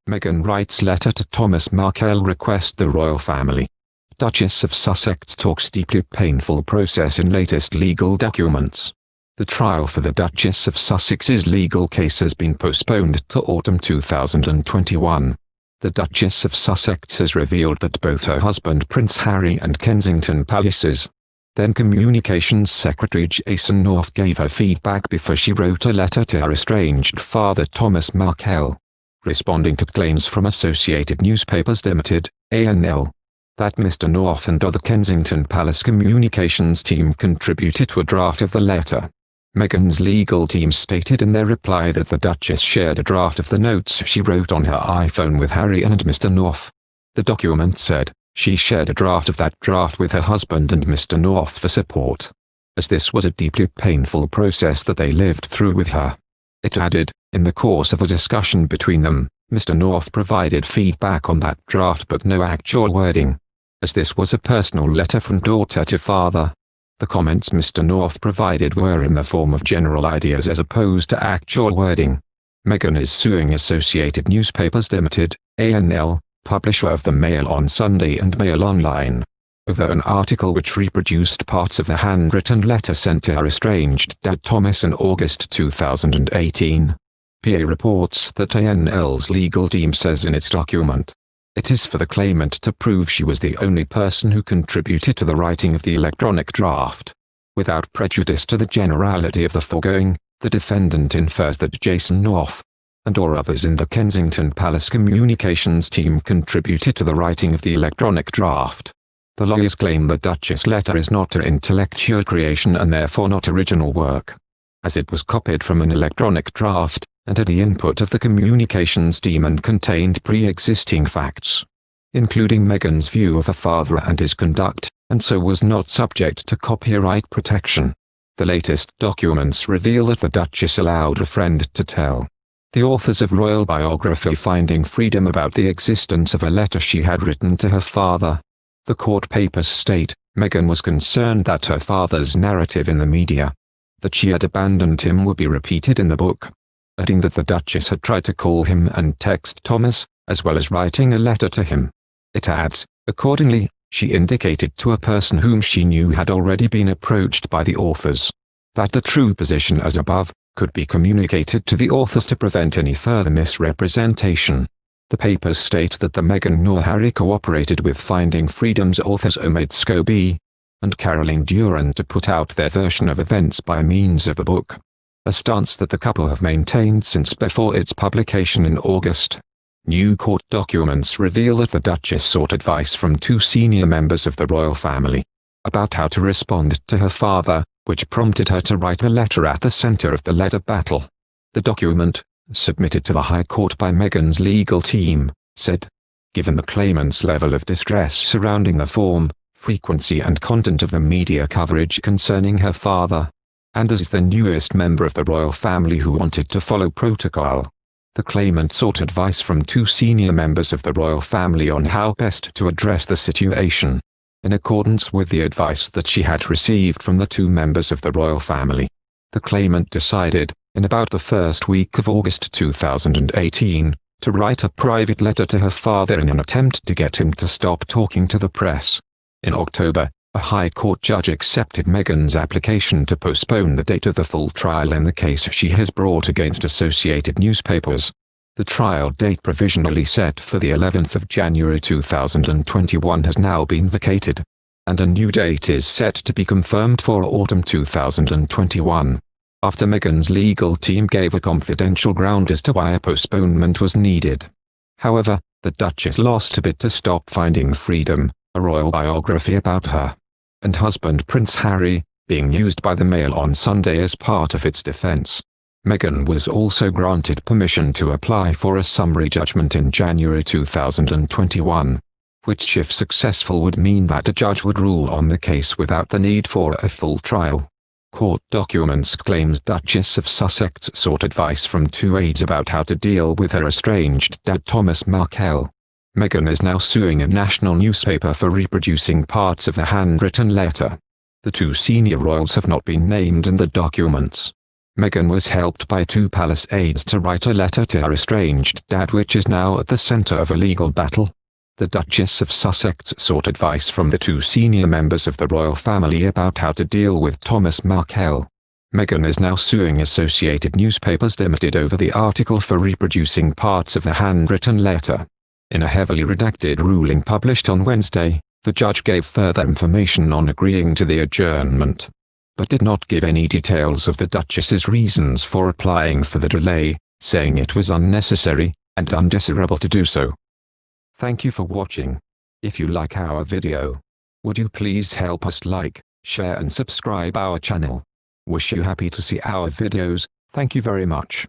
Meghan writes letter to Thomas Markle request the royal family. Duchess of Sussex talks deeply painful process in latest legal documents. The trial for the Duchess of Sussex's legal case has been postponed to autumn 2021. The Duchess of Sussex has revealed that both her husband Prince Harry and Kensington Palace's then Communications Secretary Jason North gave her feedback before she wrote a letter to her estranged father Thomas Markle, responding to claims from Associated Newspapers Limited, ANL, that Mr. North and other Kensington Palace communications team contributed to a draft of the letter. Meghan's legal team stated in their reply that the Duchess shared a draft of the notes she wrote on her iPhone with Harry and Mr. North. The document said, she shared a draft of that draft with her husband and Mr. North for support, as this was a deeply painful process that they lived through with her. It added, in the course of a discussion between them, Mr. North provided feedback on that draft but no actual wording, as this was a personal letter from daughter to father. The comments Mr. North provided were in the form of general ideas as opposed to actual wording. Meghan is suing Associated Newspapers Limited, ANL, publisher of the Mail on Sunday and Mail Online, over an article which reproduced parts of the handwritten letter sent to her estranged dad Thomas in August 2018. PA reports that ANL's legal team says in its document, it is for the claimant to prove she was the only person who contributed to the writing of the electronic draft. Without prejudice to the generality of the foregoing, the defendant infers that Jason North, and/or others in the Kensington Palace communications team contributed to the writing of the electronic draft. The lawyers claim the Duchess' letter is not her intellectual creation and therefore not original work, as it was copied from an electronic draft, and had the input of the communications team and contained pre-existing facts, including Meghan's view of her father and his conduct, and so was not subject to copyright protection. The latest documents reveal that the Duchess allowed a friend to tell the authors of royal biography Finding Freedom about the existence of a letter she had written to her father. The court papers state, Meghan was concerned that her father's narrative in the media, that she had abandoned him, would be repeated in the book, adding that the Duchess had tried to call him and text Thomas, as well as writing a letter to him. It adds, accordingly, she indicated to a person whom she knew had already been approached by the authors, that the true position as above could be communicated to the authors to prevent any further misrepresentation. The papers state that the Meghan nor Harry cooperated with Finding Freedom's authors Omid Scobie and Caroline Durand to put out their version of events by means of the book, a stance that the couple have maintained since before its publication in August. New court documents reveal that the Duchess sought advice from two senior members of the royal family about how to respond to her father, which prompted her to write the letter at the center of the letter battle. The document, submitted to the High Court by Meghan's legal team, said, given the claimant's level of distress surrounding the form, frequency and content of the media coverage concerning her father, and as the newest member of the royal family who wanted to follow protocol, the claimant sought advice from two senior members of the royal family on how best to address the situation. In accordance with the advice that she had received from the two members of the royal family, the claimant decided, in about the first week of August 2018, to write a private letter to her father in an attempt to get him to stop talking to the press. In October, a High Court judge accepted Meghan's application to postpone the date of the full trial in the case she has brought against Associated Newspapers. The trial date provisionally set for the 11th of January 2021 has now been vacated, and a new date is set to be confirmed for autumn 2021, after Meghan's legal team gave a confidential ground as to why a postponement was needed. However, the Duchess lost a bid to stop Finding Freedom, a royal biography about her and husband Prince Harry, being used by the Mail on Sunday as part of its defense. Meghan was also granted permission to apply for a summary judgment in January 2021, which if successful would mean that a judge would rule on the case without the need for a full trial. Court documents claims Duchess of Sussex sought advice from two aides about how to deal with her estranged dad Thomas Markle. Meghan is now suing a national newspaper for reproducing parts of the handwritten letter. The two senior royals have not been named in the documents. Meghan was helped by two palace aides to write a letter to her estranged dad, which is now at the centre of a legal battle. The Duchess of Sussex sought advice from the two senior members of the royal family about how to deal with Thomas Markle. Meghan is now suing Associated Newspapers Limited over the article for reproducing parts of the handwritten letter. In a heavily redacted ruling published on Wednesday, the judge gave further information on agreeing to the adjournment, but did not give any details of the Duchess's reasons for applying for the delay, saying it was unnecessary and undesirable to do so. Thank you for watching. If you like our video, would you please help us like, share and subscribe our channel. Wish you happy to see our videos. Thank you very much.